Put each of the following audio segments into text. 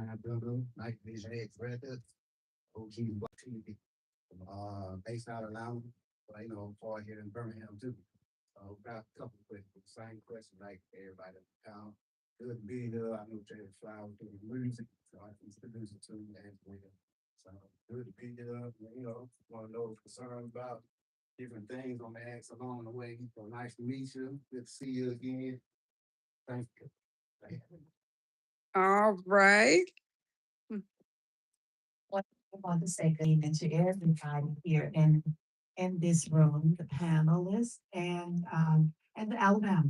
my brother, like Vision X Records, OG TV, based out of Atlanta, but far here in Birmingham too. So got a couple quick same question like everybody in the town. Good to be here. I know Jay Flower doing music, so I can produce it too as well. So good to be here. Want to know concerns about different things on the acts along the way. So nice to meet you. Good to see you again. Thank you. Thank you. All right. What I want to say good evening to everybody here in this room, the panelists and the Alabama.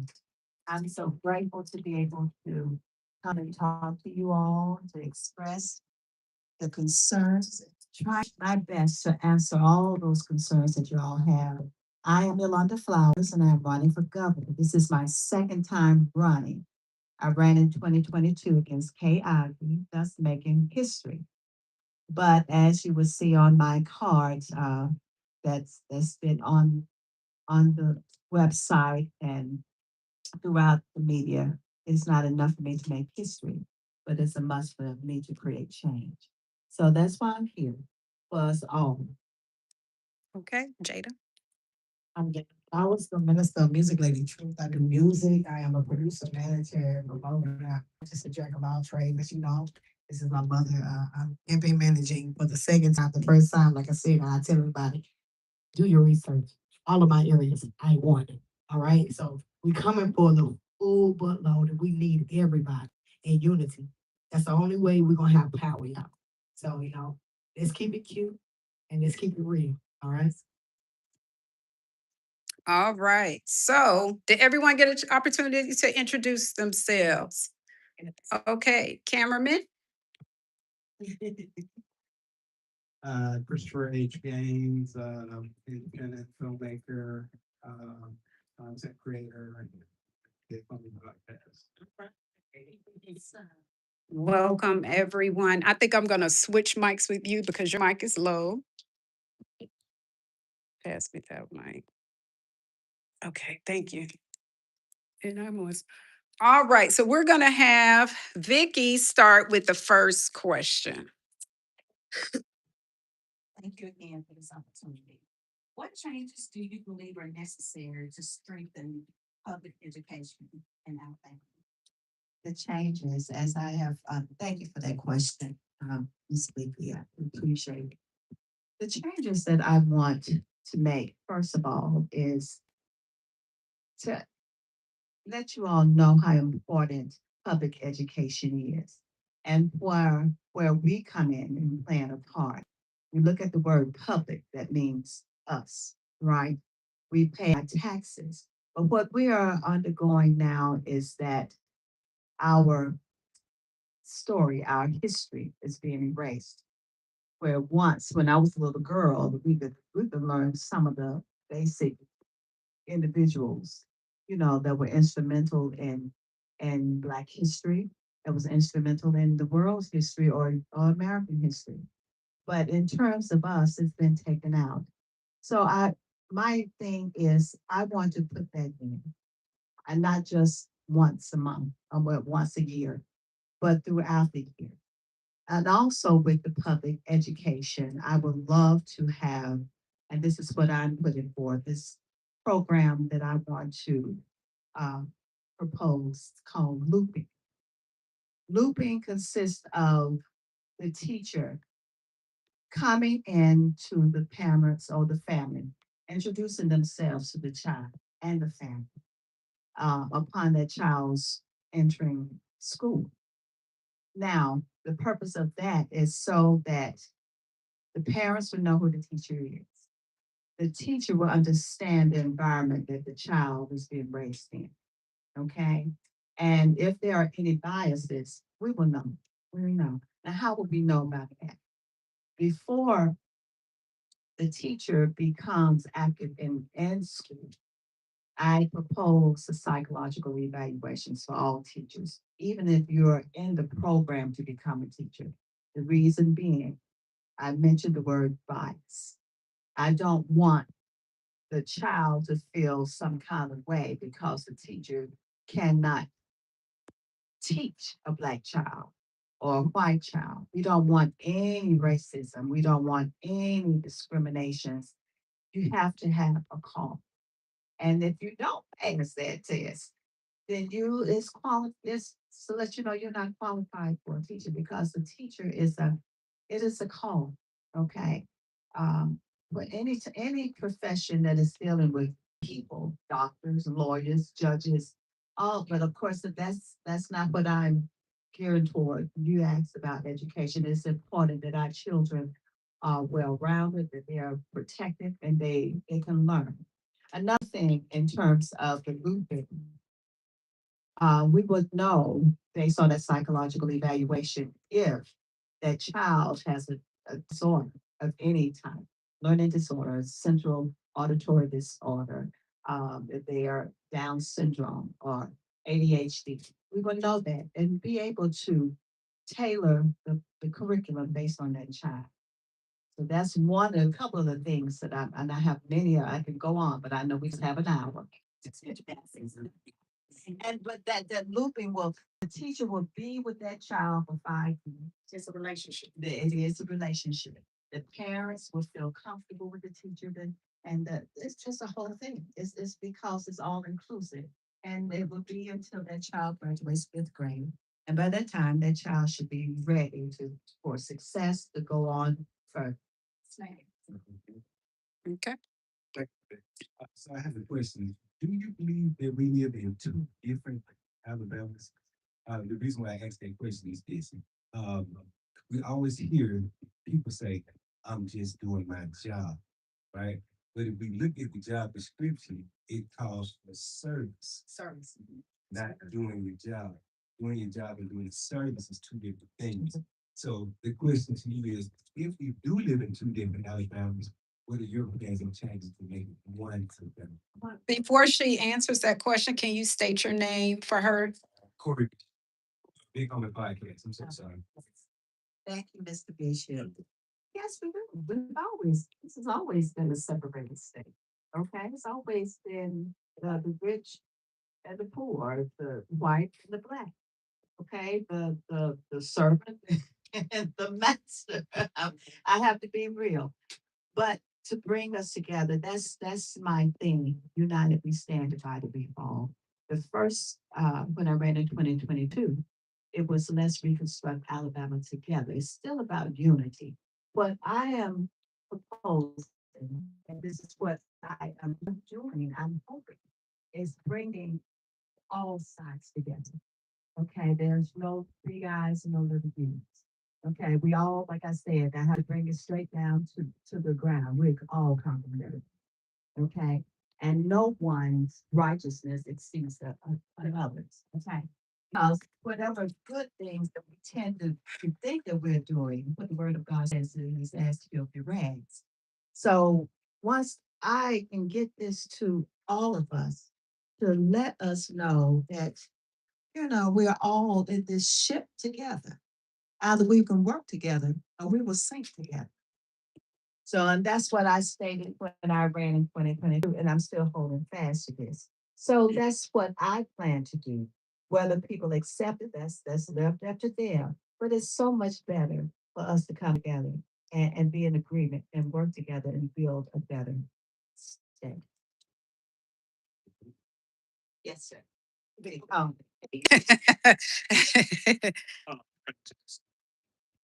I'm so grateful to be able to come and talk to you all, to express the concerns, try my best to answer all those concerns that you all have. I am Yolanda Flowers and I'm running for governor. This is my second time running. I ran in 2022 against Kay Ivey, thus making history. But as you will see on my cards, that's been on the website and throughout the media, it's not enough for me to make history, but it's a must for me to create change. So that's why I'm here for us all. Okay, Jada. I'm getting flowers, the minister of music, Lady Truth. I do music. I am a producer, manager, promoter. I'm just a jack of all trades, but this is my mother. I'm campaign managing for the second time. The first time, like I said, I tell everybody, do your research. All of my areas, I want it. All right. So we coming for the full buttload, and we need everybody in unity. That's the only way we're gonna have power, y'all. So let's keep it cute and let's keep it real. All right. All right. So, did everyone get an opportunity to introduce themselves? Okay, cameraman. Christopher H. Gaines, independent filmmaker, content creator, and get on the podcast. Welcome, everyone. I think I'm going to switch mics with you because your mic is low. Pass me that mic. Okay, thank you. And I was all right. So we're going to have Vicky start with the first question. Thank you again for this opportunity. What changes do you believe are necessary to strengthen public education in Alabama? The changes, as I have, thank you for that question, Ms. Vicky. I appreciate it. The changes that I want to make, first of all, is to let you all know how important public education is and where we come in and play a part. We look at the word public, that means us, right? We pay our taxes. But what we are undergoing now is that our story, our history is being erased. Where once, when I was a little girl, we could learn some of the basic individuals, that were instrumental in Black history, that was instrumental in the world's history or American history. But in terms of us, it's been taken out. So my thing is I want to put that in, and not just once a month or once a year, but throughout the year. And also with the public education, I would love to have, and this is what I'm putting forth, this program that I want to uh, propose called looping. Looping consists of the teacher coming into the parents or the family, introducing themselves to the child and the family upon that child's entering school. Now, the purpose of that is so that the parents will know who the teacher is. The teacher will understand the environment that the child is being raised in. Okay. And if there are any biases, we will know. We will know. Now, how will we know about that? Before the teacher becomes active in school, I propose a psychological evaluations for all teachers, even if you're in the program to become a teacher. The reason being, I mentioned the word bias. I don't want the child to feel some kind of way because the teacher cannot teach a Black child or a white child. We don't want any racism. We don't want any discriminations. You have to have a call. And if you don't pass that test, then you is to let you know you're not qualified for a teacher because the teacher it is a call. Okay. But any profession that is dealing with people, doctors, lawyers, judges, all, but of course that's not what I'm geared toward. You asked about education. It's important that our children are well rounded, that they are protected and they can learn. Another thing in terms of the looping, we would know based on a psychological evaluation if that child has a disorder of any type, learning disorder, central auditory disorder, if they are Down syndrome or ADHD. We would know that and be able to tailor the curriculum based on that child. So that's a couple of the things that and I have many, I can go on, but I know we just have an hour. And but that looping will, the teacher will be with that child for 5 years. It's a relationship. It is a relationship. The parents will feel comfortable with the teacher, it's just a whole thing. It's because it's all inclusive. And it will be until that child graduates 5th grade. And by that time, that child should be ready for success to go on further. Okay. So I have a question. Do you believe that we live in two different Alabamas? The reason why I ask that question is this. Um, we always hear people say, I'm just doing my job, right? But if we look at the job description, it calls for service. Service. Not doing your job. Doing your job and doing service is two different things. So the question to you is, if you do live in two different Alabamas, what are your plans and changes to make one to them? Before she answers that question, can you state your name for her? Corey, big on the podcast. I'm so sorry. Thank you, Mr. Bishop. Yes, we do. This has always been a separated state. Okay, it's always been the rich and the poor, the white and the black. Okay, the servant and the master. I have to be real. But to bring us together, that's my thing. United we stand, divided we fall. The first when I ran in 2022, it was Let's Reconstruct Alabama Together. It's still about unity. What I am proposing, and this is what I am doing, I'm hoping, is bringing all sides together. Okay, there's no big eyes and no little U's. Okay, we all, like I said, I have to bring it straight down to the ground. We're all complementary. Okay, and no one's righteousness exceeds the others. Okay, because whatever good things that we tend to think that we're doing, what the Word of God says is as filthy rags. So once I can get this to all of us to let us know that we're all in this ship together. Either we can work together or we will sink together. So, and that's what I stated when I ran in 2022, and I'm still holding fast to this. So that's what I plan to do. Whether people accept it, that's left up to them. But it's so much better for us to come together and be in agreement and work together and build a better state. Yes, sir. Um,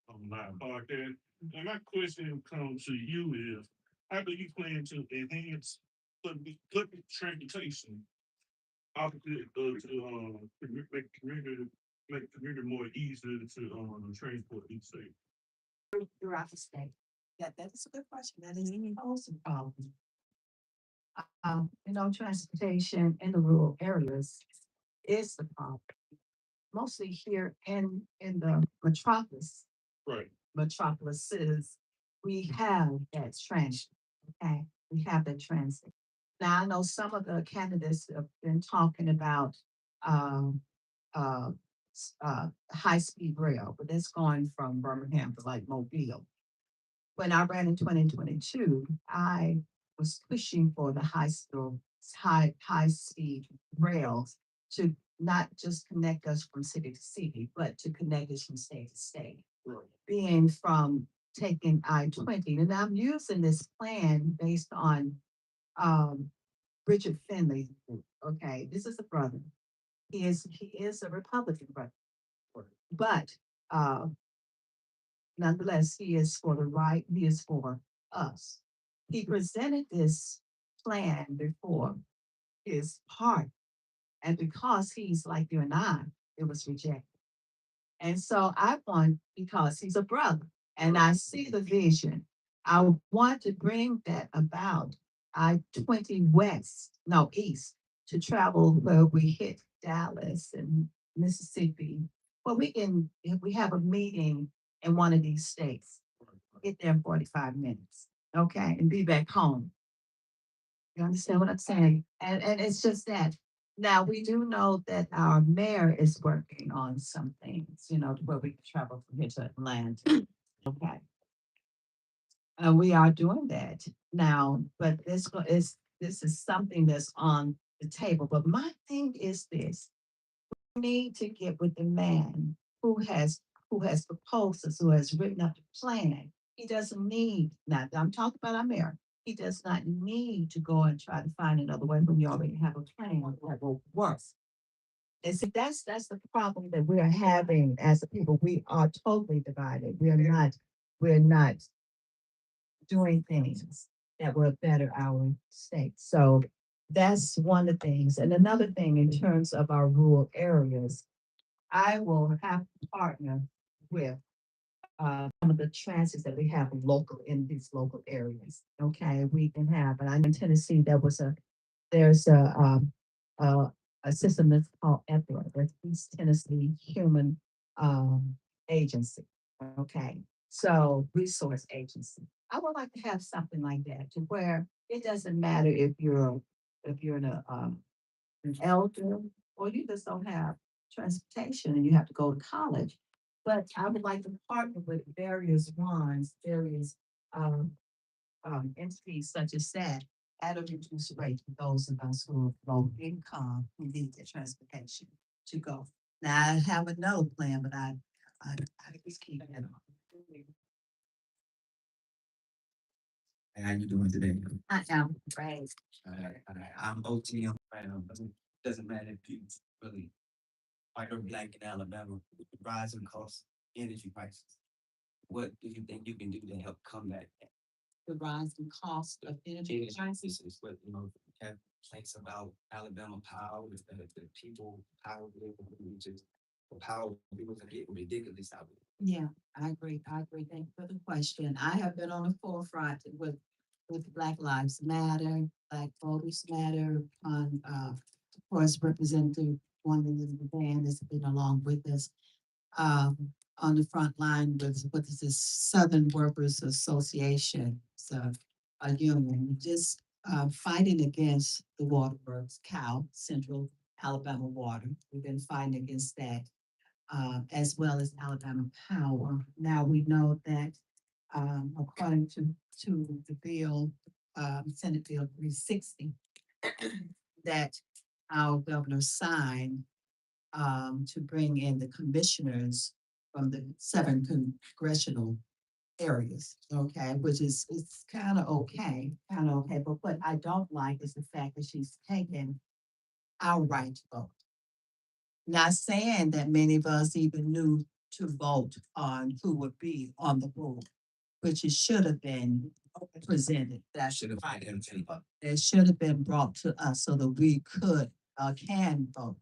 On my podcast. And my question comes to you is, how do you plan to enhance public transportation opposite make community more easier to transport each state? Throughout the state. Yeah, that is a good question. That is an awesome problem. Transportation in the rural areas is the problem. Mostly here in the Right. metropolises, we have that transit. Okay, we have that transit. Now I know some of the candidates have been talking about um, uh, high speed rail, but it's going from Birmingham to like Mobile. When I ran in 2022, I was pushing for the high speed rails to not just connect us from city to city, but to connect us from state to state. Being from taking I-20, and I'm using this plan based on Richard Finley. Okay, this is a brother. He is a Republican brother, but uh, nonetheless, he is for the right. He is for us. He presented this plan before his party, and because he's like you and I, it was rejected. And so I want, because he's a brother and I see the vision, I want to bring that about I-20 west, no, east, to travel where we hit Dallas and Mississippi. Well, if we have a meeting in one of these states, get there in 45 minutes, okay, and be back home. You understand what I'm saying? And it's just that. Now, we do know that our mayor is working on some things, to where we can travel from here to Atlanta. Okay. And we are doing that now, but this is something that's on the table. But my thing is this: we need to get with the man who has proposed this, who has written up the plan. He doesn't need, now I'm talking about our mayor. He does not need to go and try to find another way when we already have a plan that will work. And see, that's the problem that we are having as a people. We are totally divided. We're not doing things that will better our state. So that's one of the things. And another thing in terms of our rural areas, I will have to partner with some of the transits that we have local in these local areas. Okay, we can have, and I know in Tennessee there's a system that's called EPIA, that's East Tennessee Human Agency. Okay, so resource agency. I would like to have something like that to where it doesn't matter if you're an elder or you just don't have transportation and you have to go to college. But I would like to partner with various ones, various entities such as that at a reduced rate for those of us who are low income who need the transportation to go. Now I have another plan, but I just keep it on. And how you doing today? I am great. I'm OTM. Doesn't matter if you really white or black in Alabama, with the rising costs, energy prices. What do you think you can do to help combat that? The rising cost of energy prices. Is what, have complaints about Alabama power, the people, power, just the power people are getting ridiculous out of it. Yeah, I agree. I agree. Thank you for the question. I have been on the forefront with Black Lives Matter, Black Voters Matter, of course, Representative Wanda Van has been along with us um, on the front line with what is this Southern Workers Association, so a union, just fighting against the waterworks, Central Alabama Water. We've been fighting against that as well as Alabama Power. Now we know that according to the bill, Senate Bill 360, that our governor signed to bring in the commissioners from the 7 congressional areas, okay, which is it's kind of okay. But what I don't like is the fact that she's taken our right to vote. Not saying that many of us even knew to vote on who would be on the board, which it should have been presented. That Should have find him anybody. it should have been brought to us so that we can vote.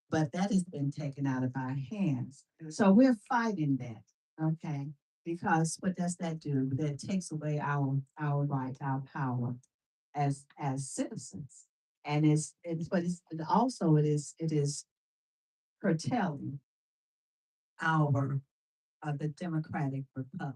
But that has been taken out of our hands. So we're fighting that, okay? Because what does that do? That takes away our right, our power as citizens. And but also it is curtailing our the Democratic Republic,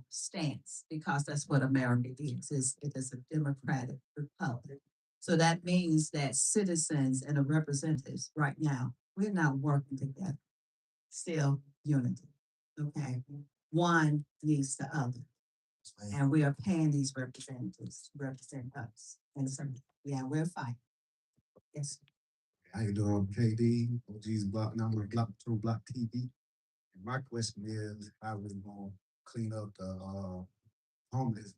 stance, because that's what America is it is a democratic republic. So that means that citizens and the representatives right now, we're not working together. Still unity. Okay. One needs the other. And we are paying these representatives to represent us. And so, yeah, we're fighting. Yes. How you doing, KD? OG's block number, block two, block TV. And my question is, how we gonna clean up the homeless?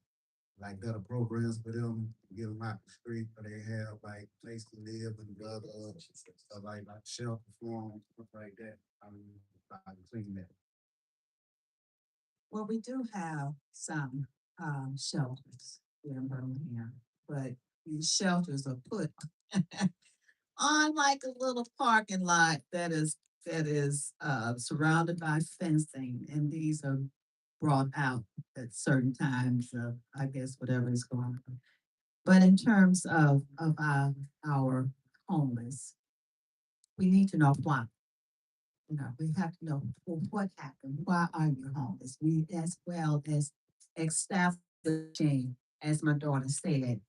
Like better programs for them, get them out the street, but they have like place to live and other stuff like shelter for them, stuff like that. I mean, how to clean that. Well, we do have some shelters here in Birmingham, but these shelters are put on like a little parking lot that is surrounded by fencing, and these are brought out at certain times of, I guess, whatever is going on. But in terms of our homeless, we need to know why. You know, we have to know, well, what happened? Why are you homeless? We, as well as establishing, as my daughter said,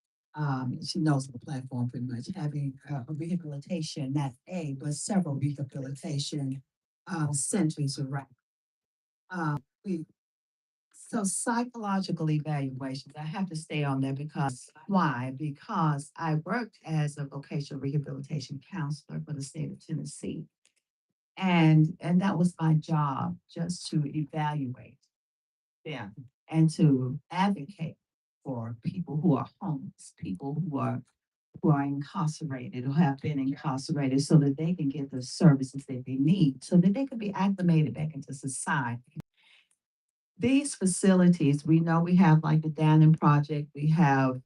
she knows the platform pretty much, having a rehabilitation, not a, but several rehabilitation centers around. We So psychological evaluations, I have to stay on there because why? Because I worked as a vocational rehabilitation counselor for the state of Tennessee. And that was my job, just to evaluate them and to advocate for people who are homeless, people who are incarcerated, who have been incarcerated, so that they can get the services that they need, so that they can be acclimated back into society. These facilities, we know we have like the Dannon Project, we have,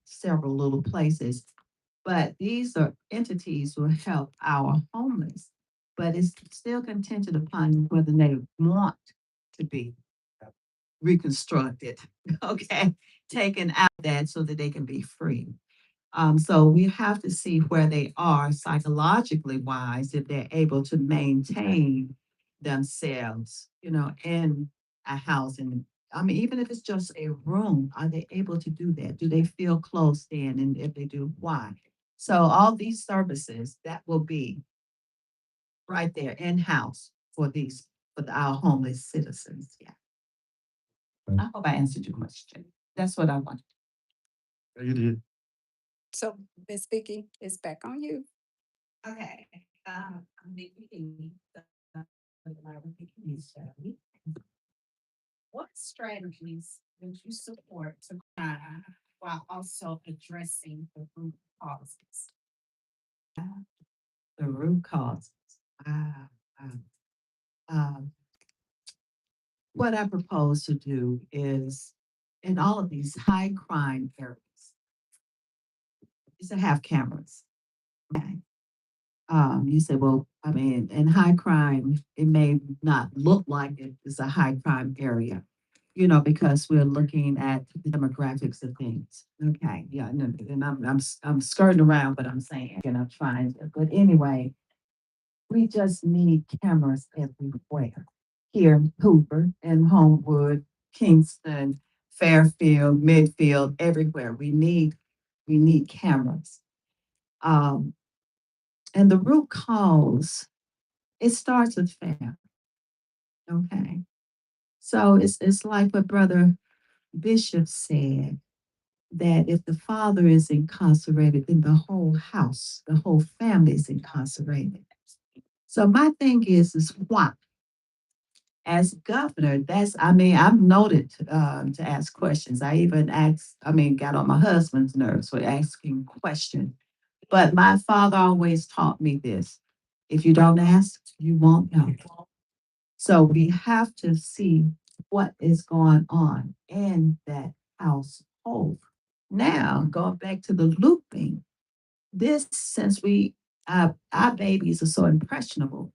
several little places, but these are entities who help our homeless. But it's still contingent upon whether they want to be reconstructed, okay? Taken out of that so that they can be free. So we have to see where they are psychologically wise, if they're able to maintain themselves, in a housing. I mean, even if it's just a room, are they able to do that? Do they feel closed in? And if they do, why? So all these services that will be right there in-house for our homeless citizens. Yeah. I hope I answered your question. That's what I want. You did. So, Miss Vicky, it's back on you. Okay, I'm beginning the Vicky study. What strategies would you support to crime while also addressing the root causes? The root causes. Ah, um, um, what I propose to do is, in all of these high crime areas, is to have cameras. Okay. You say, well, I mean, in high crime, it may not look like it is a high crime area, because we're looking at the demographics of things. Okay, yeah, and I'm skirting around, but I'm saying, I'm trying to, but anyway, we just need cameras everywhere. Here in Hoover and Homewood, Kingston, Fairfield, Midfield, everywhere. We need cameras. Um, and the root cause, it starts with family. Okay. So it's like what Brother Bishop said, that if the father is incarcerated, then the whole house, the whole family is incarcerated. So my thing is why? As governor, I mean, I'm noted to ask questions. I even got on my husband's nerves for asking questions. But my father always taught me this: if you don't ask, you won't know. So we have to see what is going on in that household. Now, going back to the looping, since our babies are so impressionable,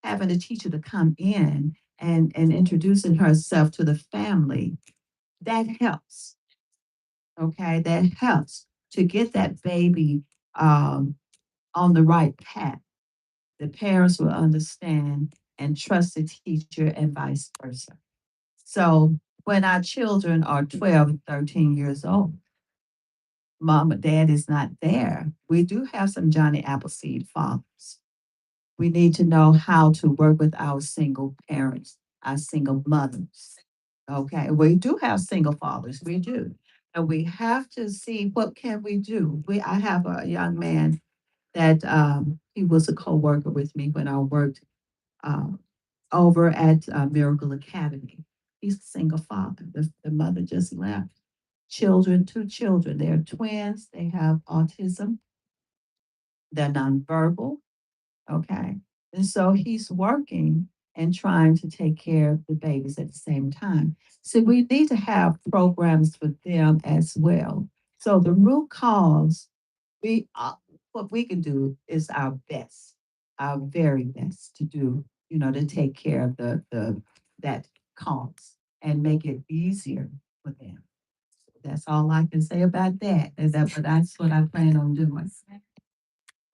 having a teacher to come in and introducing herself to the family, that helps. Okay, that helps to get that baby um, on the right path. The parents will understand and trust the teacher, and vice versa. So when our children are 12, 13 years old, mom or dad is not there, we do have some Johnny Appleseed fathers. We need to know how to work with our single parents, our single mothers. Okay, we do have single fathers, we do. And we have to see what can we do. I have a young man that he was a co-worker with me when I worked uh, over at Miracle Academy. He's a single father. The mother just left. Children, two children. They're twins. They have autism. They're nonverbal. Okay. And so he's working and trying to take care of the babies at the same time. So we need to have programs for them as well. So the root cause, we what we can do is our best, our very best to do, to take care of the that cause and make it easier for them. That's all I can say about that. But that's what I plan on doing.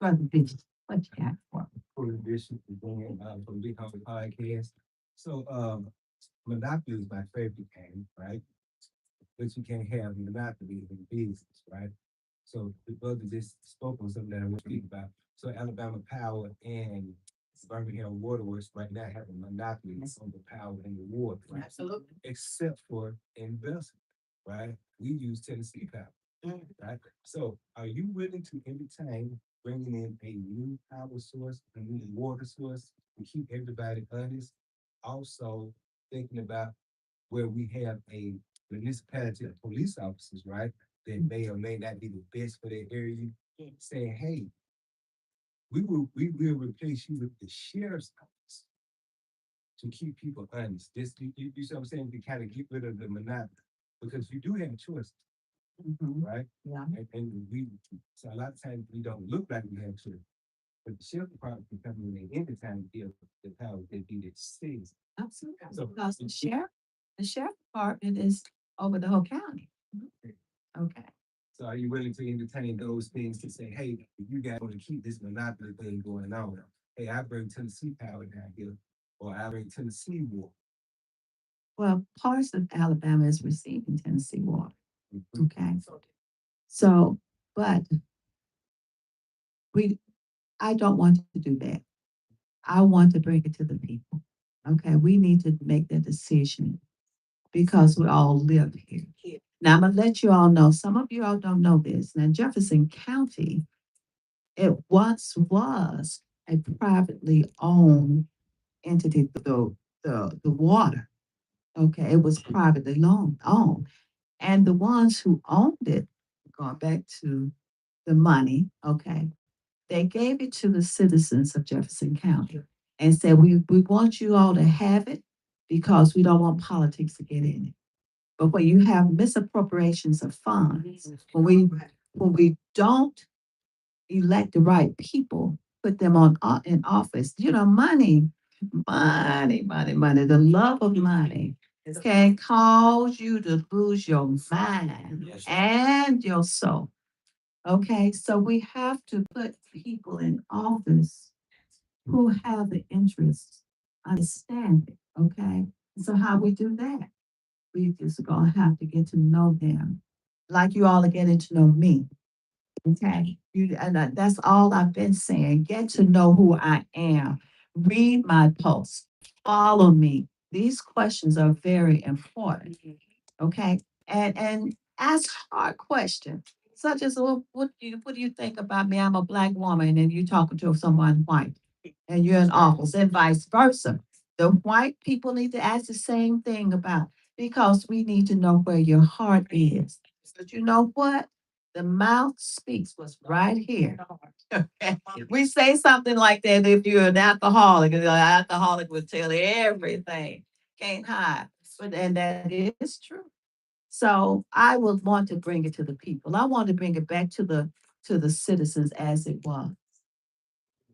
Brother Bishop, what you got for me? For the bishop again, from Big Homie Podcast. So, Monopoly is my favorite game, right? But you can't have monopoly in business, right? So the brother just spoke on something that I want to speak about. So Alabama Power and Birmingham Waterworks right now have a monopoly on the power and the water, right? Absolutely. Except for investment, right? We use Tennessee Power, right? So are you willing to entertain bringing in a new power source, a new water source to keep everybody honest? Also thinking about where we have a municipality of police officers, right? That may or may not be the best for their area, saying, hey, we will replace you with the sheriff's office to keep people honest. This you see what I'm saying? To kind of get rid of the monopoly. Because you do have choices, right? Yeah. And we so a lot of times we don't look like we have choices. But the sheriff department can come in at any time to give the power that be that citizen. Absolutely. So Because the sheriff department is over the whole county. Okay. So are you willing to entertain those things to say, hey, if you guys want to keep this monopoly thing going on, hey, I bring Tennessee power down here, or I bring Tennessee water. Well, parts of Alabama is receiving Tennessee water. Mhm. Okay. So, but we, I don't want to do that. I want to bring it to the people. Okay. We need to make that decision because we all live here. Now, I'm going to let you all know, some of you all don't know this. Now, Jefferson County, it once was a privately owned entity, the water. Okay. It was privately owned. And the ones who owned it, going back to the money, okay, they gave it to the citizens of Jefferson County and said, we want you all to have it because we don't want politics to get in it. But when you have misappropriations of funds, when we don't elect the right people, put them in office, money, the love of money can cause you to lose your mind and your soul. Okay, so we have to put people in office who have the interests, understand it. Okay, so how we do that? We just gonna have to get to know them, like you all are getting to know me. Okay, that's all I've been saying. Get to know who I am. Read my posts. Follow me. These questions are very important. Okay, and ask hard questions, such as, well, what do you think about me? I'm a black woman, and you talking to someone white, and you're in office, and vice versa. The white people need to ask the same thing about because we need to know where your heart is. But you know what? The mouth speaks what's right here. Okay. We say something like that if you're an alcoholic, and the alcoholic will tell everything. Can't hide. And that is true. So I would want to bring it to the people. I want to bring it back to the citizens as it was.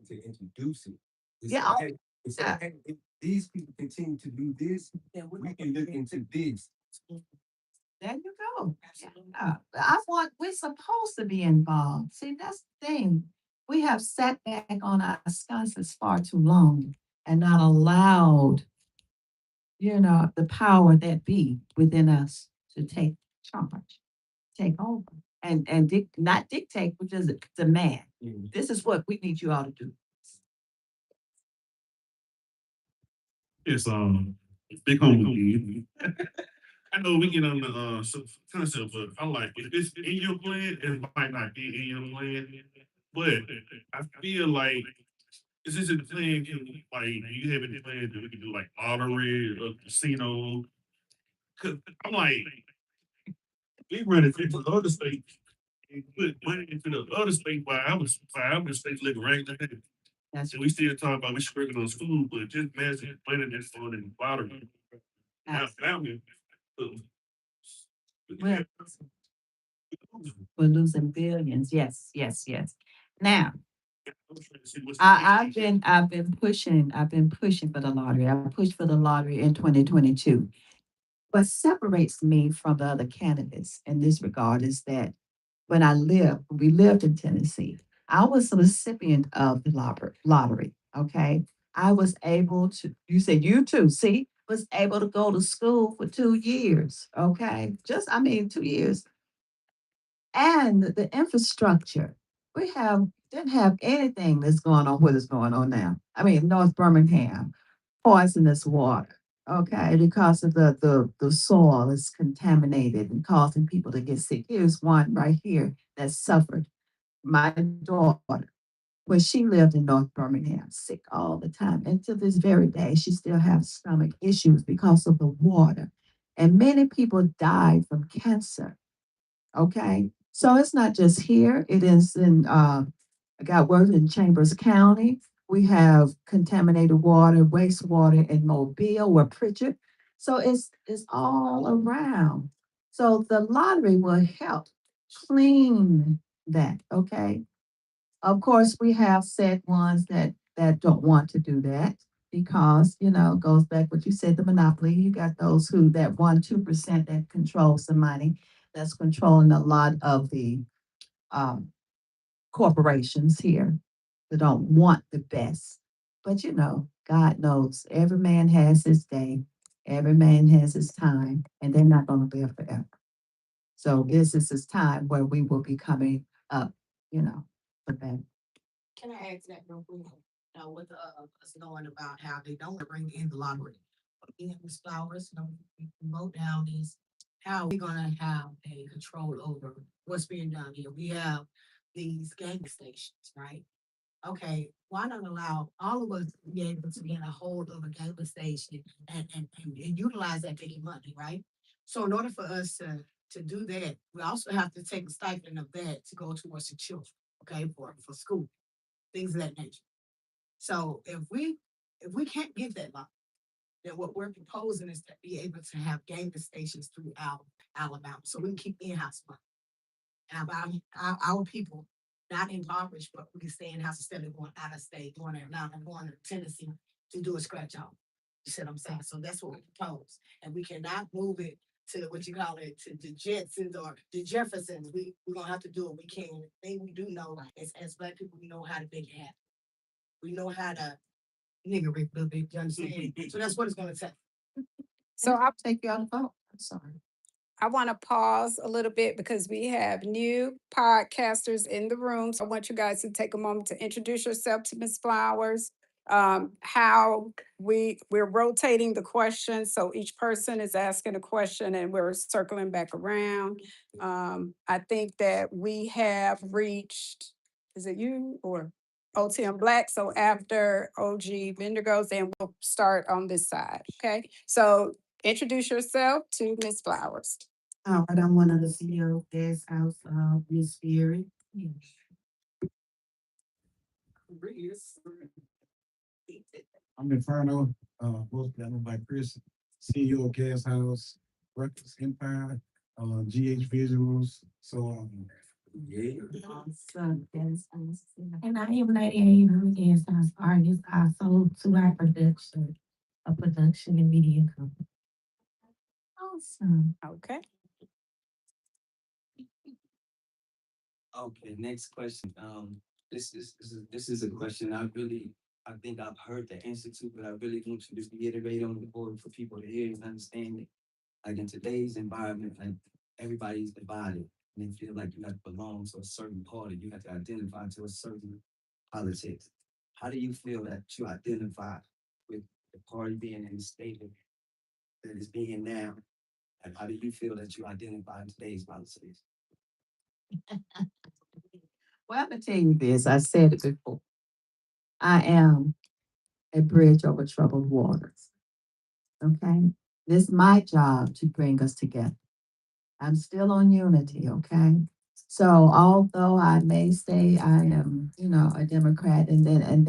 To introduce it. To Yeah, say, hey, to say, yeah. hey, if these people continue to do this, we can look into this. There you go. Yeah. We're supposed to be involved. See, that's the thing. We have sat back on our sconces far too long and not allowed, the power that be within us to take charge, take over, and not dictate, but just demand. Mhm. This is what we need you all to do. It's big home. I know we get on the concept, but I like it. If it's in your plan, it might not be in your plan. But I feel like is this a plan? Like, do you have any plans that we can do like lottery or casino? Cause I'm like, we running into other states and put money into the other state while our states living right there. That's And we still talking about we struggling on school, but just imagine playing this for the lottery. Now We're, we're losing billions. Yes, yes, yes. Now, I've been pushing for the lottery. I pushed for the lottery in 2022. What separates me from the other candidates in this regard is that we lived in Tennessee, I was a recipient of the lottery. Okay. I was able to, you said you too, see, was able to go to school for 2 years. Okay. I mean, 2 years. And the infrastructure, didn't have anything that's going on what is going on now. I mean, North Birmingham, poisonous water. Okay, because of the soil is contaminated and causing people to get sick. Here's one right here that suffered. My daughter, when she lived in North Birmingham, sick all the time. And to this very day, she still has stomach issues because of the water. And many people died from cancer. Okay. So it's not just here, it is in, I got work in Chambers County. We have contaminated water, wastewater in Mobile or Pritchard. So it's all around. So the lottery will help clean that. Okay. Of course, we have said ones that don't want to do that because, it goes back what you said, the monopoly. You got those who that 1-2% that controls the money, that's controlling a lot of the um, corporations here that don't want the best. But God knows every man has his day, every man has his time, and they're not going to live forever. So this is this time where we will be coming up, for that. Can I ask that real quick? With us knowing about how they don't bring in the lottery. In Ms. Flowers, we promote down these, how are we gonna have a control over what's being done here? We have these gang stations, right? Okay, why not allow all of us to be able to get a hold of a gambling station and utilize that big money, right? So in order for us to do that, we also have to take a stipend of that to go towards the children, okay, for school, things of that nature. So if we can't get that money, then what we're proposing is to be able to have gaming stations throughout Alabama, so we can keep in-house money. Have our people not impoverished, but we can stay in-house instead of going out of state, going to Atlanta, going to Tennessee to do a scratch off. You see what I'm saying? So that's what we propose, and we cannot move it to what you call it to the Jetsons or the Jeffersons. We're gonna have to do what we can. The thing we do know as Black people, we know how to make it happen. We know how to nigger a little bit. You understand? So that's what it's gonna take. So I Take you out of vote. I'm sorry. I want to pause a little bit because we have new podcasters in the room. So I want you guys to take a moment to introduce yourself to Ms. Flowers. How we're rotating the questions, so each person is asking a question and we're circling back around. I think that we have reached. Is it you or OTM Black? So after OG Vendor goes, then we'll start on this side. Okay. So introduce yourself to Ms. Flowers. All right, I'm one of the CEOs of this house, Miss Fury. I'm Inferno, mostly I know by Chris, CEO of Gas House, Breakfast Empire, GH Visuals. So, yeah. Awesome, yes, and I am Lady A, I'm a gas house artist, also to our production, a production and media company. Awesome. Okay. Okay, next question. This is a question I think I've heard the answer to, but I really want to just reiterate on the board for people to hear and understand it. Like in today's environment, like everybody's divided and they feel like you have to belong to a certain party. You have to identify to a certain politics. How do you feel that you identify with the party being in the state that it's being now? And how do you feel that you identify in today's politics? Well, I'm gonna tell you this, I said it before. I am a bridge over troubled waters. Okay? This is my job to bring us together. I'm still on unity, okay? So although I may say I am, a Democrat and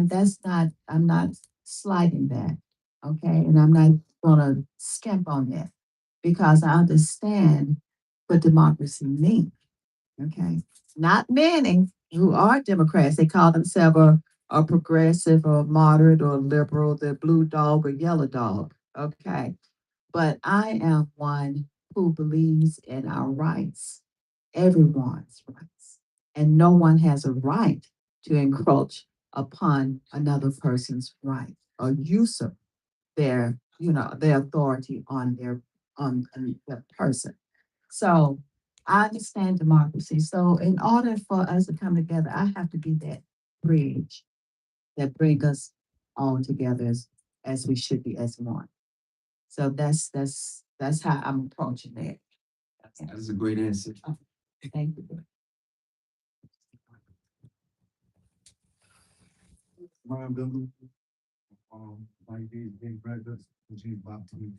that's not, I'm not slighting that, okay? And I'm not gonna skimp on that because I understand what democracy means, okay? Not many who are Democrats, they call themselves a progressive or moderate or liberal, the blue dog or yellow dog, okay? But I am one who believes in our rights, everyone's rights. And no one has a right to encroach upon another person's right or usurp their authority on the person. So I understand democracy. So in order for us to come together, I have to be that bridge that bring us all together as we should be as one. So that's how I'm approaching that. That's a great answer. Thank you. Ryan Billings, like these big brothers, which is about 20.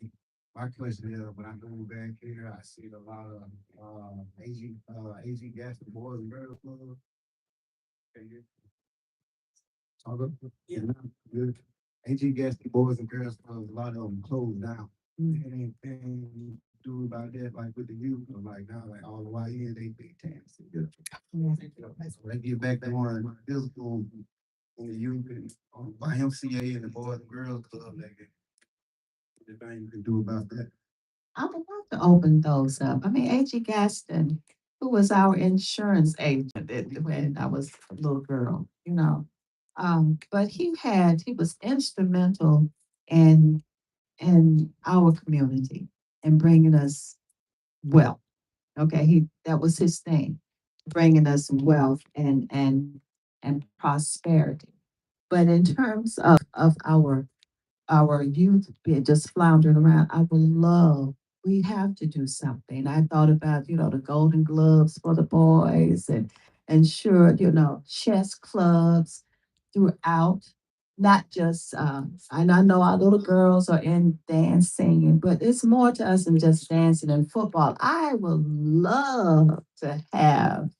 My question is, when I go back here, I see a lot of, AG gas, the boys and girls club. Can you talk about? Yeah. Good. AG gas, the boys and girls club, a lot of them closed down. Anything you do about that, like with the youth, or like now, like all the YN, they big tanks. Yeah. So they get back to one physical, in the youth, YMCA and the boys and girls club, like, anything you can do about that. I would love to open those up. I mean, A.G. Gaston, who was our insurance agent when I was a little girl, but he was instrumental in our community and bringing us wealth. Okay, that was his thing, bringing us wealth and prosperity. But in terms of our youth being just floundering around, I would love, we have to do something. I thought about, the Golden Gloves for the boys and sure, chess clubs throughout, not just, and I know our little girls are in dance singing, but it's more to us than just dancing and football. I would love to have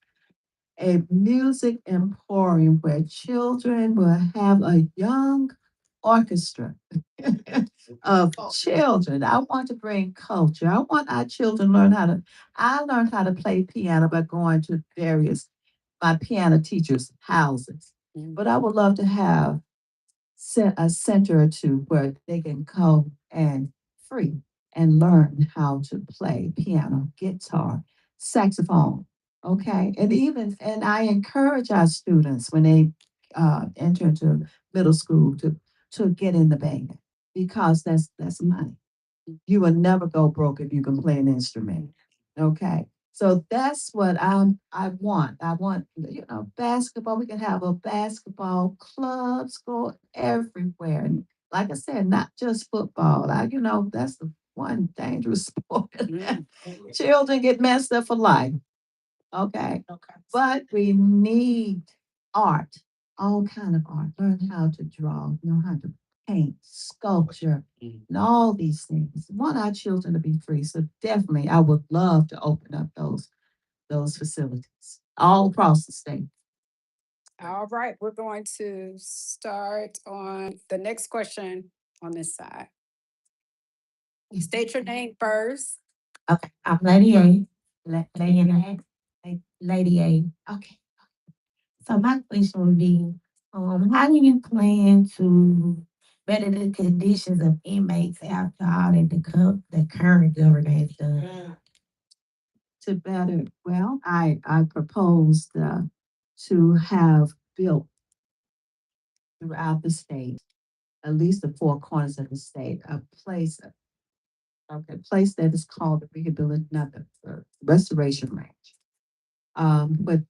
a music emporium where children will have a young orchestra of children. I want to bring culture. I want our children to learn how to. I learned how to play piano by going to various my piano teachers' houses. But I would love to have a center or two where they can come and free and learn how to play piano, guitar, saxophone. Okay. And I encourage our students when they enter into middle school to get in the band because that's money. You will never go broke if you can play an instrument. Okay. So that's what I want. I want, basketball. We can have a basketball clubs go everywhere. And like I said, not just football. That's the one dangerous sport. Children get messed up for life. Okay. But we need art, all kind of art. Learn how to draw, know how to paint, sculpture, and all these things. We want our children to be free. So definitely I would love to open up those facilities all across the state. All right, we're going to start on the next question on this side. State your name first. Okay, I'm Lady A. Lady A. Lady A. Okay. So my question would be, how do you plan to better the conditions of inmates after all that the current government has done? To better, well, I proposed to have built throughout the state, at least the four corners of the state, a place that is called the rehabilitation, not the restoration ranch. But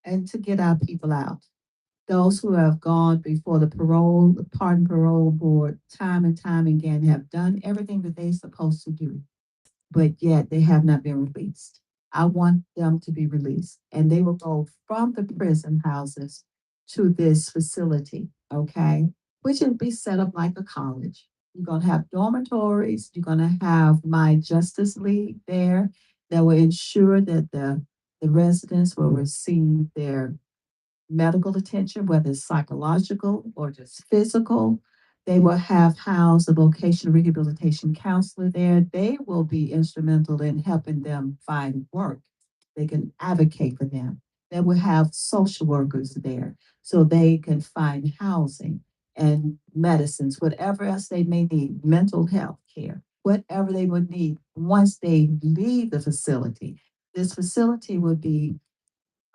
and to get our people out, those who have gone before the pardon parole board time and time again have done everything that they're supposed to do, but yet they have not been released. I want them to be released. And they will go from the prison houses to this facility, okay? Which will be set up like a college. You're gonna have dormitories, you're gonna have my justice league there that will ensure that the residents will receive their medical attention, whether it's psychological or just physical. They will have housed a vocational rehabilitation counselor there. They will be instrumental in helping them find work. They can advocate for them. They will have social workers there so they can find housing and medicines, whatever else they may need, mental health care, whatever they would need once they leave the facility. This facility would be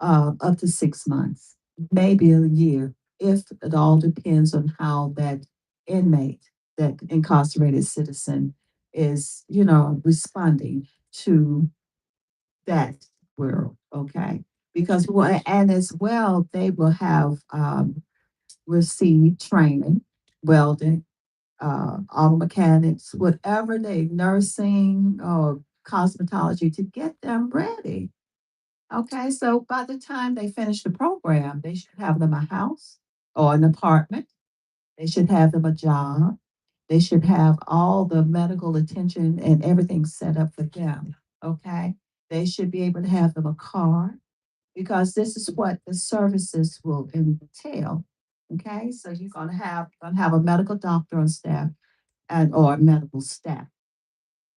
up to 6 months, maybe a year, if it all depends on how that inmate, that incarcerated citizen is, responding to that world, okay? Because, and as well, they will have received training, welding, auto mechanics, whatever they, nursing or cosmetology to get them ready. Okay, so by the time they finish the program, they should have them a house or an apartment. They should have them a job. They should have all the medical attention and everything set up for them. Okay, they should be able to have them a car because this is what the services will entail. Okay, so you're gonna have a medical doctor on staff and or medical staff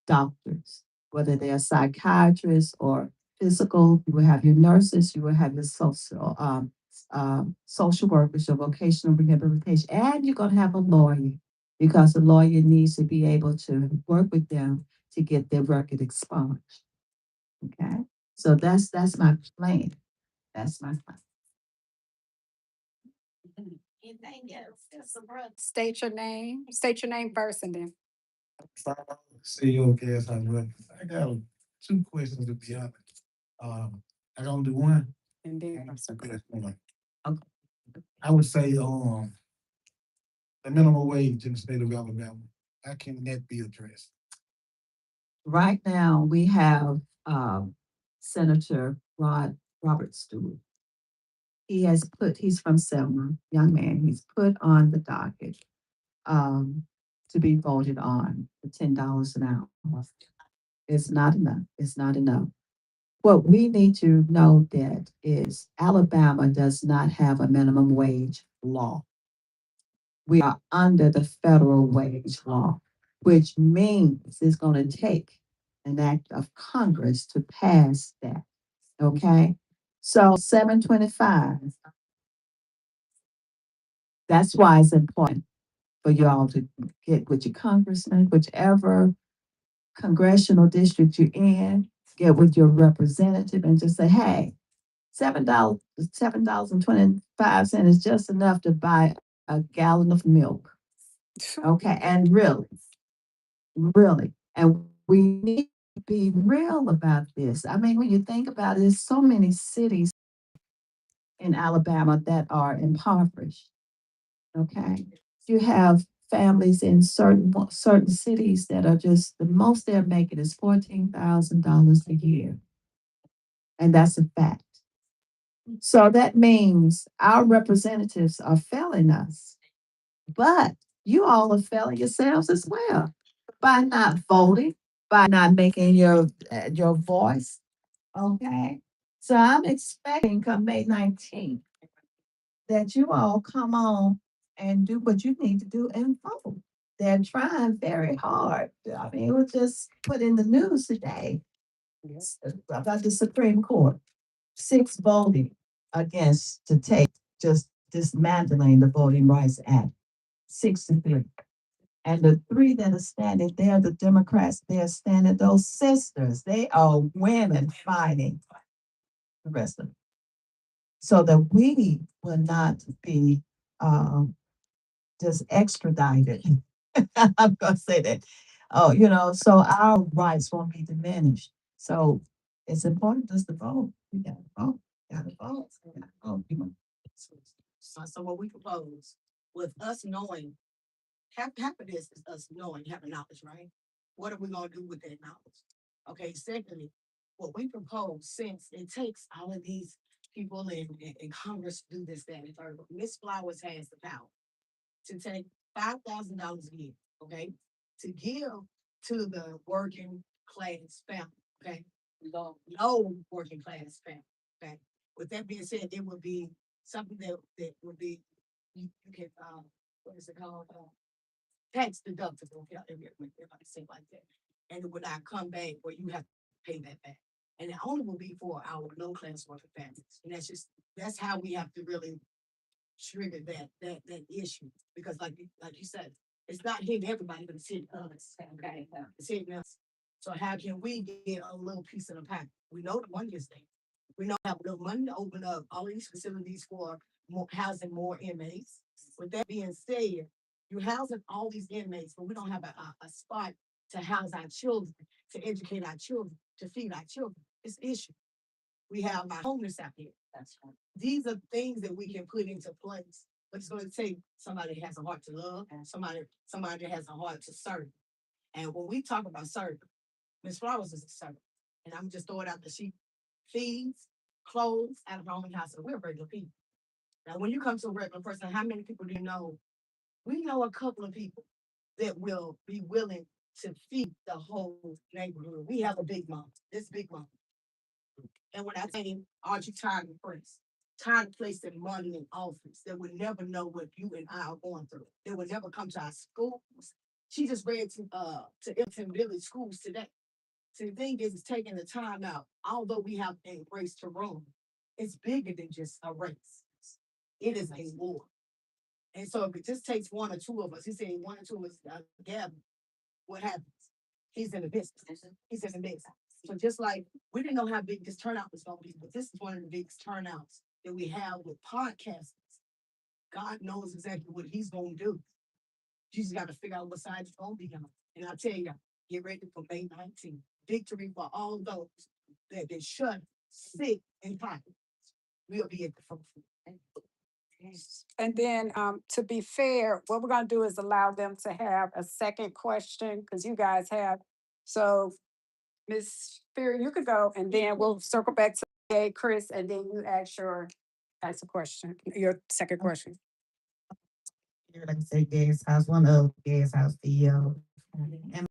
doctors, whether they are psychiatrists or physical, you will have your nurses, you will have your social workers, your vocational rehabilitation, and you're going to have a lawyer because the lawyer needs to be able to work with them to get their record expunged. Okay, so that's my plan. That's my plan. Anything else? Yes, brother. State your name first and then. CEO gas I work. I got two questions to be honest. I don't do one. And then. And it's a good one. I would say the minimum wage in the state of Alabama. How can that be addressed? Right now, we have Senator Robert Stewart. He's from Selma, young man, he's put on the docket um, to be voted on for $10 an hour. It's not enough. It's not enough. What we need to know that is Alabama does not have a minimum wage law. We are under the federal wage law, which means it's going to take an act of Congress to pass that. Okay. So 725, that's why it's important for y'all to get with your congressman, whichever congressional district you're in, get with your representative and just say, hey, $7.25 is just enough to buy a gallon of milk. Okay, and really, and we need to be real about this. I mean, when you think about it, there's so many cities in Alabama that are impoverished. Okay, you have families in certain cities that are just the most they're making is $14,000 a year, and that's a fact. So that means our representatives are failing us, but you all are failing yourselves as well by not voting, by not making your voice. Okay, so I'm expecting come May 19th that you all come on and do what you need to do and vote. They're trying very hard. I mean, it was just put in the news today about the Supreme Court. Six voting against to take just dismantling the Voting Rights Act. 6 to 3. And the three that are standing there, the Democrats, they're standing, those sisters, they are women fighting the rest of them. So that we will not be just extradited. I'm gonna say that. Oh, so our rights won't be diminished. So it's important just to vote. We gotta vote. Gotta vote. Gotta vote. So what we propose with us knowing, half of this is us knowing, having knowledge, right? What are we gonna do with that knowledge? Okay, secondly, what we propose, since it takes all of these people in Congress to do this, that, and the third, Miss Flowers has the power to take $5,000 a year, okay, to give to the working class family, okay, low working class family, okay. With that being said, it would be something that would be you can what is it called? Tax deductible, if I say like that. And it would not come back where you have to pay that back. And it only will be for our low class working families. And that's how we have to really trigger that issue. Because like you said, it's not hitting everybody, but it's hitting us. Okay. It's hitting us. So how can we get a little piece of the pie? We know the money is there. We know have enough money to open up all these facilities for more housing more inmates. With that being said, you're housing all these inmates, but we don't have a spot to house our children, to educate our children, to feed our children. It's an issue. We have our homeless out here. That's right. These are things that we can put into place, but it's going to take somebody that has a heart to love and somebody that has a heart to serve. And when we talk about serving, Miss Flowers is a servant. And I'm just throwing out that she feeds, clothes out of her own house. So we're regular people. Now, when you come to a regular person, how many people do you know? We know a couple of people that will be willing to feed the whole neighborhood. We have a big mom, this big mom. And when I say, aren't you tired of press? Tired of placing money in office that would never know what you and I are going through. They would never come to our schools. She just read to Infant Village schools today. So the thing is, it's taking the time out. Although we have a race to run, it's bigger than just a race. It is a war. And so if it just takes one or two of us, he's saying one or two of us gather, what happens? He's in the business. He's in the business. So just like we didn't know how big this turnout was going to be, but this is one of the biggest turnouts that we have with podcasts. God knows exactly what he's going to do. You just got to figure out what side you're going to be on. And I tell you, get ready for May 19th. Victory for all those that have been shut, sick, and tired. We'll be at the front. And then, to be fair, what we're gonna do is allow them to have a second question, because you guys have. So, Ms. Fear, you could go, and then we'll circle back to Chris, and then you ask a question, your second question. Here, like I say, gas house, one of gas house CEO. And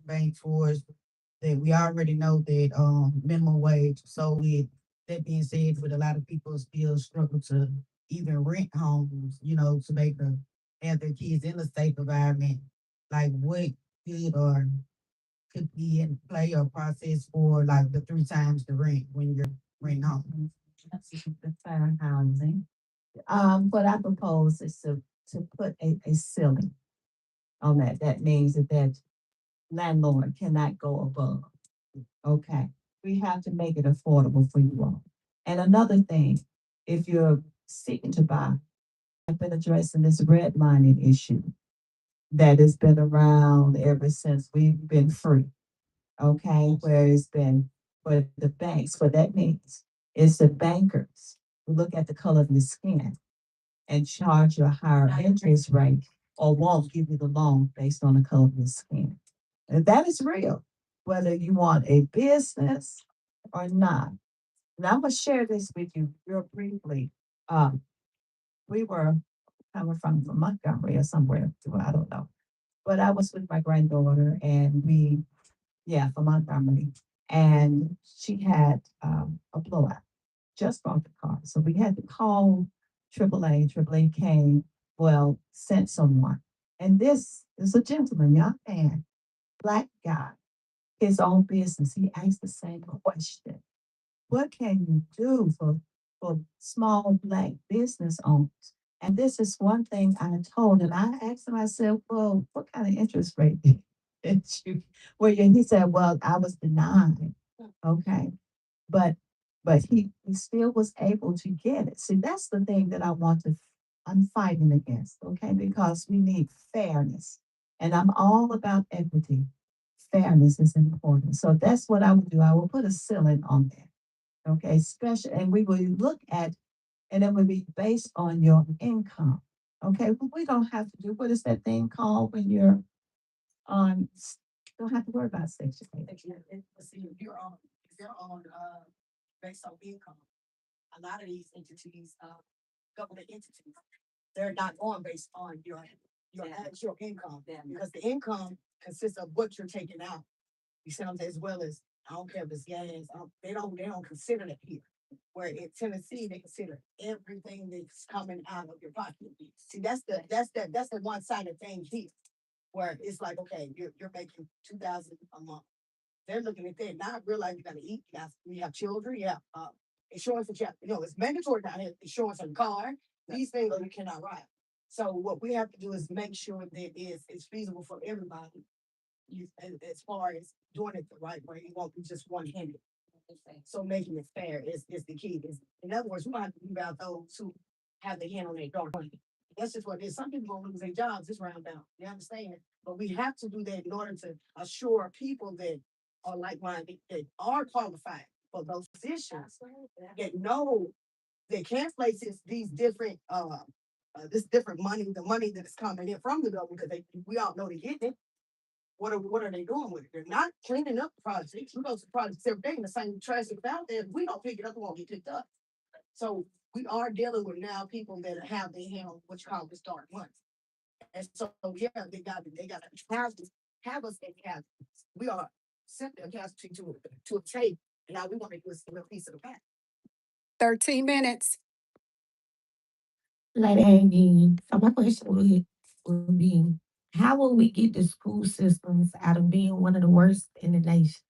bank towards that we already know that minimum wage. So with that being said, with a lot of people still struggle to even rent homes, to make the have their kids in a safe environment. Like what could or could be in play or process for like the 3 times the rent when you're renting home. The fair housing. What I propose is to put a ceiling on that. That means that landlord cannot go above. Okay, we have to make it affordable for you all. And another thing, if you're seeking to buy, I've been addressing this redlining issue that has been around ever since we've been free. Okay, where it's been for the banks, what that means is the bankers who look at the color of your skin and charge you a higher interest rate or won't give you the loan based on the color of your skin. And that is real, whether you want a business or not. And I'm gonna share this with you real briefly. We were coming from Montgomery or somewhere, well, I don't know. But I was with my granddaughter and from Montgomery, and she had a blowout, just bought the car. So we had to call AAA. AAA came, sent someone. And this is a gentleman, young man, black guy, his own business. He asked the same question. What can you do for small black business owners? And this is one thing I told him. I asked him, I said, well, what kind of interest rate did you, and he said, well, I was denied. Okay. But he still was able to get it. See, that's the thing that I'm fighting against, okay? Because we need fairness. And I'm all about equity. Fairness is important. So that's what I would do. I will put a ceiling on that. Okay, special, and we will look at, and it will be based on your income. Okay, but we don't have to do, what is that thing called when you're on, don't have to worry about Section 8. Let's see, if you're on they're on, based on income. A lot of these entities, government entities, they're not going based on your actual income. Because the income consists of what you're taking out. You see what I'm saying? As well as, I don't care if it's gas, they don't consider that here. Where in Tennessee, they consider everything that's coming out of your pocket. See, that's the one sided thing here. Where it's like, okay, you're making 2,000 a month. They're looking at that, not realizing you gotta eat, you have children, you have insurance that it's mandatory to have insurance on the car. These things you cannot ride. So what we have to do is make sure that it's feasible for everybody. As far as doing it the right way, it won't be just one handed. So making it fair is the key. In other words, we don't have to leave out those who have the hand on their dark money. That's just what it is. Some people gonna lose their jobs this round down. You understand? But we have to do that in order to assure people that are like-minded, that are qualified for those positions, that know they can't place these different this different money, the money that is coming in from the government, because we all know they get it. What are they doing with it? They're not cleaning up the projects. We go to projects every day, and the same trash that's out there. If we don't pick it up, it won't get picked up. So we are dealing with now people that have their hand on what you call this dark money. And so yeah, they got to have us in have. We are simply a casualty to a trade. And now we want to do a little piece of the pie. 13 minutes. Lady Amy, so my question would be, how will we get the school systems out of being one of the worst in the nation?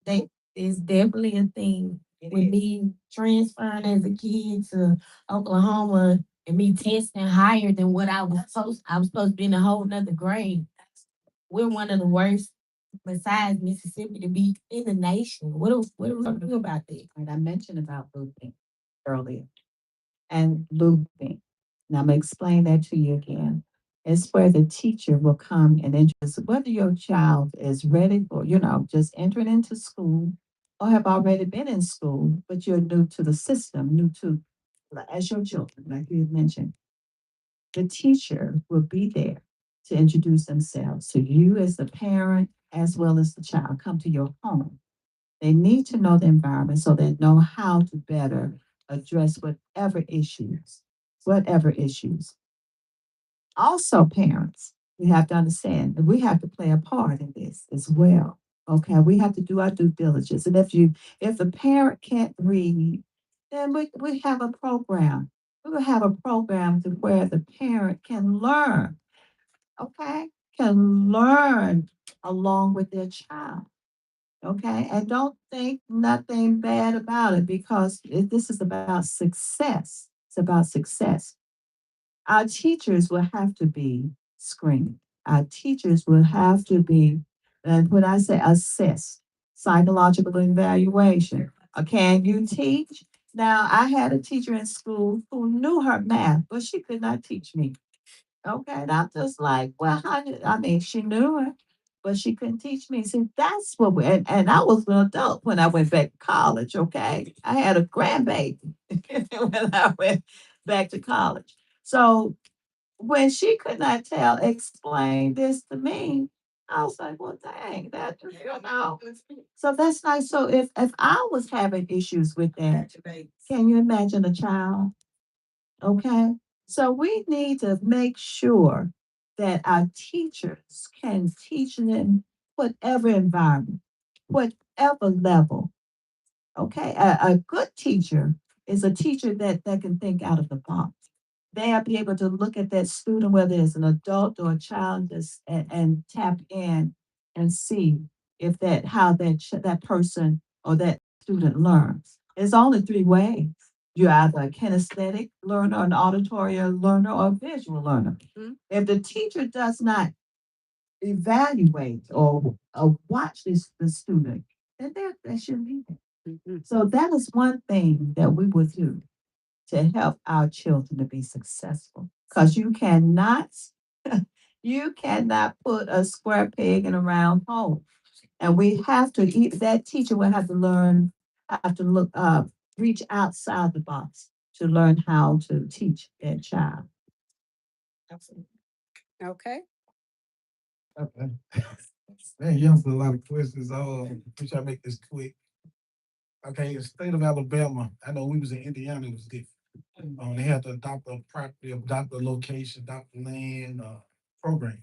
That is definitely a thing. With me transferring as a kid to Oklahoma and me testing higher than what I was supposed to be in a whole nother grade. We're one of the worst besides Mississippi to be in the nation. What are we gonna do about that? And I mentioned about looping earlier and looping. And I'm gonna explain that to you again. It's where the teacher will come and introduce whether your child is ready for, just entering into school or have already been in school, but you're new to the system, new to as your children, like you had mentioned. The teacher will be there to introduce themselves to you as the parent as well as the child come to your home. They need to know the environment so they know how to better address whatever issues. Also, parents, we have to understand that we have to play a part in this as well. Okay, we have to do our due diligence. And if the parent can't read, then we have a program. We will have a program to where the parent can learn, okay, can learn along with their child. Okay, and don't think nothing bad about it because this is about success. It's about success. Our teachers will have to be screened. Our teachers will have to be, and when I say assessed, psychological evaluation. Can you teach? Now, I had a teacher in school who knew her math, but she could not teach me. Okay, and I'm just like, well, I mean, she knew it, but she couldn't teach me. See, that's what and I was an adult when I went back to college, okay? I had a grandbaby when I went back to college. So when she could not explain this to me, I was like, well, dang, that. So that's nice. So if I was having issues with that, can you imagine a child? Okay. So we need to make sure that our teachers can teach them whatever environment, whatever level. Okay. A good teacher is a teacher that can think out of the box. They'll be able to look at that student, whether it's an adult or a child, and tap in and see if how that person or that student learns. There's only three ways. You're either a kinesthetic learner, an auditory learner, or a visual learner. If the teacher does not evaluate or watch the student, then that shouldn't be there. So that is one thing that we would do to help our children to be successful. Because you cannot put a square peg in a round hole. And we have to that teacher will have to look reach outside the box to learn how to teach that child. Absolutely. Okay. Okay. Man, you answered a lot of questions. We try to make this quick. Okay, the state of Alabama, I know we was in Indiana, it was different. They had to adopt a property, adopt a location, adopt the land, program.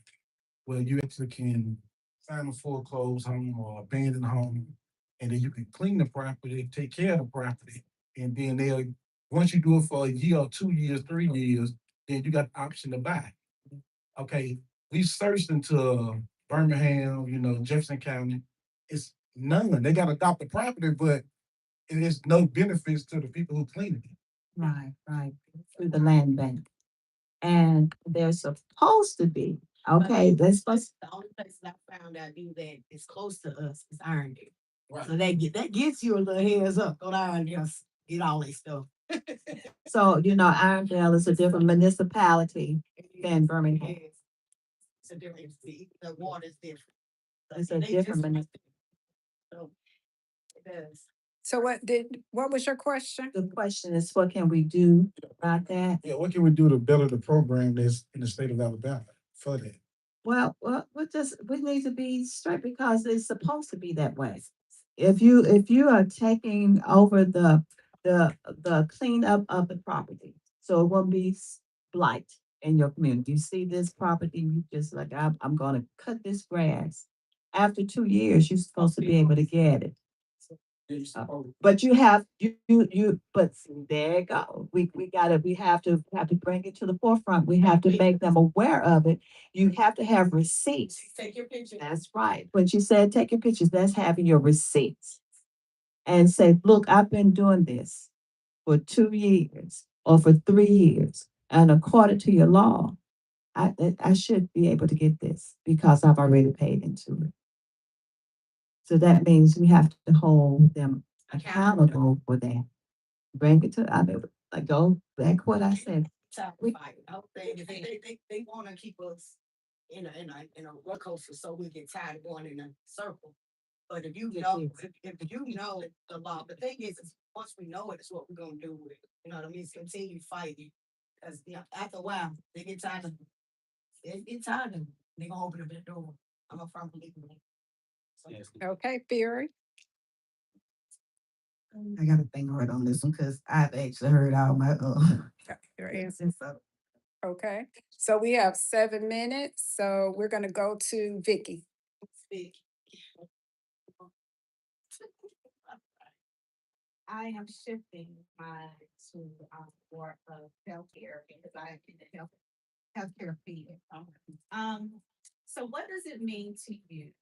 Where you actually can sign a foreclosed home or abandoned home, and then you can clean the property, take care of the property, and then once you do it for a year, 2 years, 3 years, then you got the option to buy. Okay, we searched into Birmingham, Jefferson County. It's none. They got to adopt the property, but it is no benefits to the people who clean it. Right, right, through the land bank. And they're supposed to be, okay, that's supposed, The only place I found out do that is close to us is Irondale. Right. So that gets you a little heads up. Go down and just get all that stuff. so, Irondale is a different municipality than Birmingham. Yes. It's a different, the water's different. It's a They different just- municipality. So it does. So what was your question? The question is, what can we do about that? Yeah, what can we do to better the program that's in the state of Alabama for that? Well, we need to be straight because it's supposed to be that way. If you are taking over the cleanup of the property, so it won't be blight in your community. You see this property, you just like, I'm gonna cut this grass. After 2 years, you're supposed to be able to get it. But you have but there you go. We have to bring it to the forefront. We have to make them aware of it. You have to have receipts. Take your picture. That's right. When she said take your pictures, that's having your receipts. And say, look, I've been doing this for 2 years or for 3 years. And according to your law, I should be able to get this because I've already paid into it. So that means we have to hold them accountable for that. Bring it to, like, go back what I said. They wanna keep us in a roller coaster so we get tired of going in a circle. But if you know, if you know the law, the thing is once we know it, it's what we're gonna do with it. You know what I mean? It's continue fighting. Cause after a while, they get tired of, they gonna open up the door. I'm a firm believer in it. So, Okay, Fury. I gotta think hard on this one because I've actually heard all my Your answer. Okay, so we have 7 minutes, so we're gonna go to Vicky. speak. I am shifting my to more of healthcare because I am in the healthcare field. So what does it mean to you?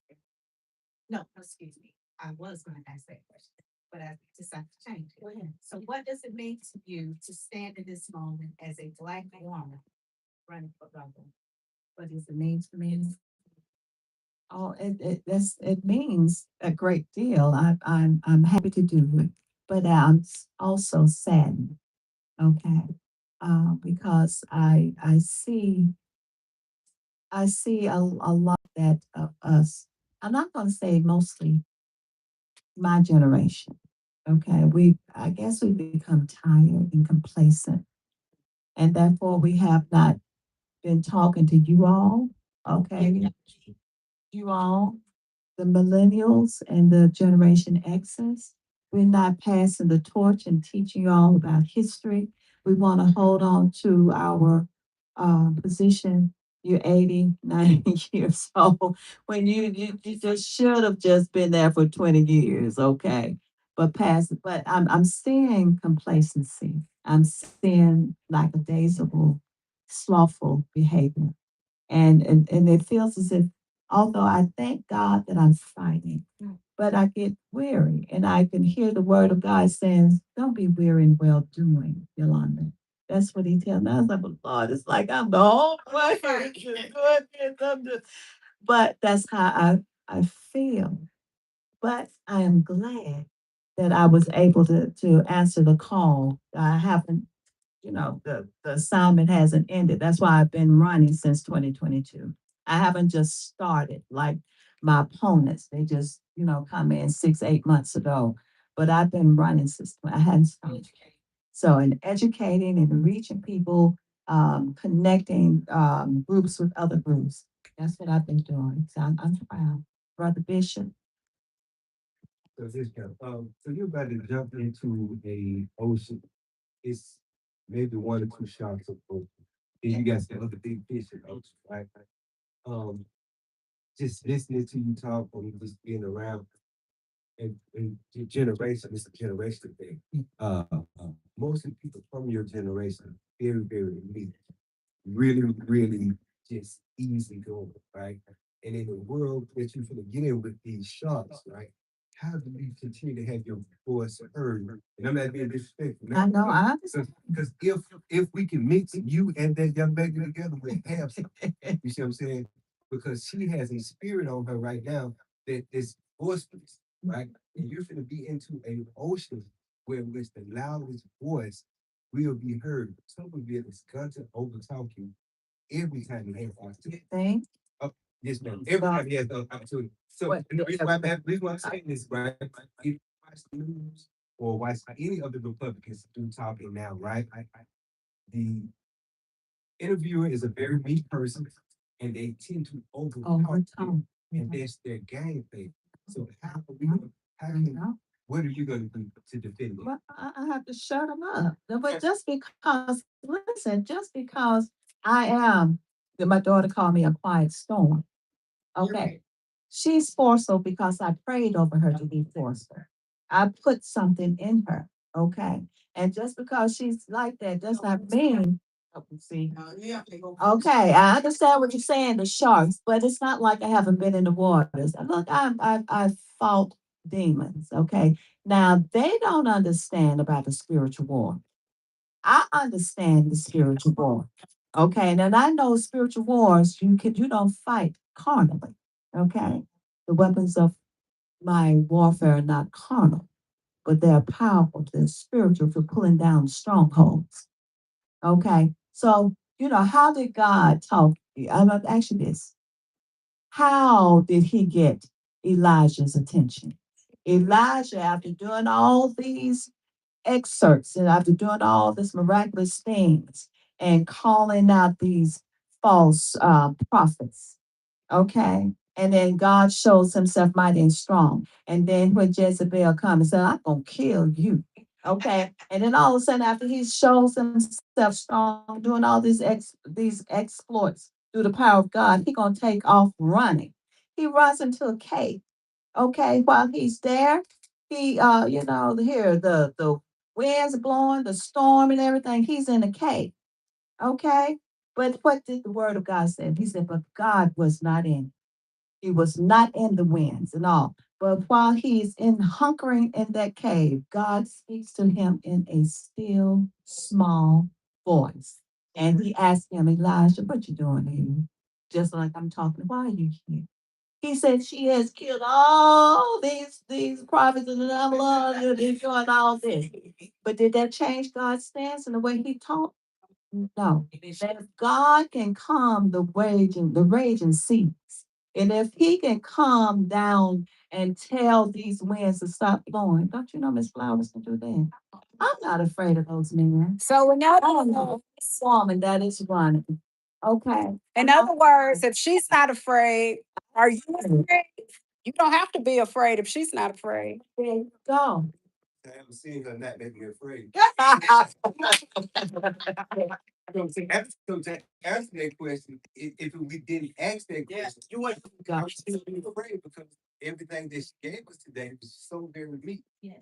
No, excuse me. I was going to ask that question, but I decided to change it. So what does it mean to you to stand in this moment as a Black woman running for governor? What does it mean to me? Oh, it means a great deal. I'm happy to do it, but I'm also saddened. Okay, because I see a lot that of us. I'm not going to say mostly my generation. Okay, I guess we become tired and complacent, and therefore we have not been talking to you all. Okay, you all, the millennials and the Generation X's. We're not passing the torch and teaching you all about history. We want to hold on to our position. You're 80, 90 years old. When you just should have just been there for 20 years, okay? But I'm seeing complacency. I'm seeing lackadaisical, slothful behavior. And it feels as if, although I thank God that I'm fighting, but I get weary and I can hear the word of God saying, don't be weary in well doing, Yolanda. That's what he tells me. I was like, "But Lord, it's like I'm the whole way doing this. But that's how I feel. But I am glad that I was able to answer the call. I haven't, the assignment hasn't ended. That's why I've been running since 2022. I haven't just started like my opponents. They just, come in 6, 8 months ago. But I've been running since I hadn't started. So in educating and reaching people, connecting groups with other groups. That's what I've been doing. So I'm proud. Brother Bishop. So this kind so you're about to jump into a ocean. It's maybe one or two sharks of both. Then you got some other big fish in the ocean, right? Um, just listening to you talk and just being around and generation, it's a generational thing. Most of the people from your generation, very elite, really just easy going, right? And in the world that you're gonna get in with these sharks, right? How do you continue to have your voice heard? And I'm not being disrespectful. I know, I understand. Because if we can mix you and that young lady together, we have something. You see what I'm saying? Because she has a spirit on her right now that is voiceless, right? And you're gonna be into an ocean where which the loudest voice will be heard. Some of it is going to overtalk you every time you have opportunity. Think, Oh, yes, ma'am. Every time he has the opportunity. So What- and the reason why I'm saying this, right? If you watch the news or watch any of the Republicans do talking now, right? The interviewer is a very weak person and they tend to overtalk you, overtone. and that's their game thing. So how You can, know? what are you gonna do to defend it? Well, I have to shut them up. No, but just because, listen, just because I am, my daughter called me a quiet storm. Okay. She's forceful because I prayed over her to be forceful. I put something in her. Okay. And just because she's like that does not mean. See. Okay, I understand what you're saying, the sharks, but it's not like I haven't been in the waters. Look, I've fought demons. Okay. Now they don't understand about the spiritual war. I understand the spiritual war. Okay, and then I know spiritual wars, you don't fight carnally. Okay. The weapons of my warfare are not carnal, but they're powerful, they're spiritual for pulling down strongholds. Okay. So, how did God talk? I'm going to ask you this. How did he get Elijah's attention? Elijah, after doing all these excerpts and after doing all this miraculous things and calling out these false prophets, okay? And then God shows himself mighty and strong. And then when Jezebel comes and said, I'm going to kill you. Okay. And then all of a sudden, after he shows himself strong, doing all these exploits through the power of God, he going to take off running. He runs into a cave. Okay. While he's there, he, here, the winds are blowing, the storm and everything. He's in a cave. Okay. But what did the word of God say? He said, but God was not in. He was not in the winds and all. But while he's in hunkering in that cave, God speaks to him in a still small voice. And he asked him, Elijah, what you doing here? Just like I'm talking, why are you here? He said, she has killed all these prophets and the Lord, and doing all this. But did that change God's stance and the way he talked? No. That if God can calm the raging seas, and if he can calm down and tell these winds to stop blowing, don't you know Miss Flowers can do that? I'm not afraid of those men. So in other I know a woman that is running. Okay. in other words, if she's not afraid, are you afraid? You don't have to be afraid if she's not afraid. There you go. I haven't seen her not make me afraid. So to answer that question, if we didn't ask that question, you wouldn't I would still be afraid because everything that she gave us today was so very meat. Yes.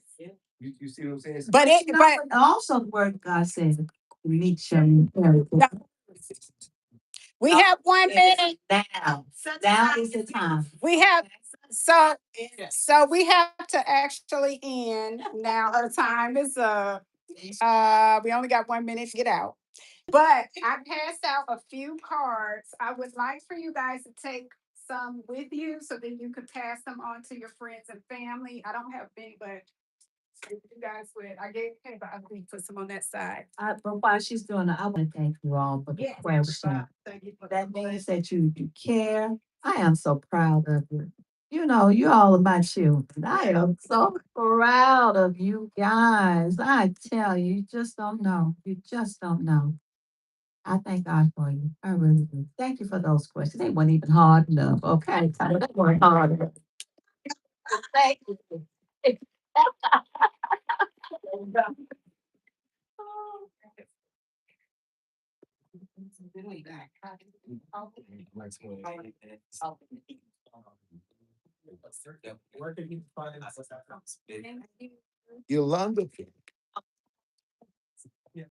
You see what I'm saying? But it, No, but but also the word of God says, meet shall inherit. no, we have 1 minute. Now, now is the time. We have so we have to actually end now. Her time is up. We only got 1 minute to get out. But I passed out a few cards. I would like for you guys to take some with you so that you could pass them on to your friends and family. I don't have many, but if you guys would, I gave paper. I think put some on that side. But while she's doing it, I want to thank you all for the Yes. question. Thank you for That means that you care. I am so proud of you. You all are my children. I am so proud of you guys. I tell you, you just don't know. You just don't know. I thank God for you. I really do. Thank you for those questions. They weren't even hard enough. Okay, Tyler, they weren't hard enough. Thank you. Yolanda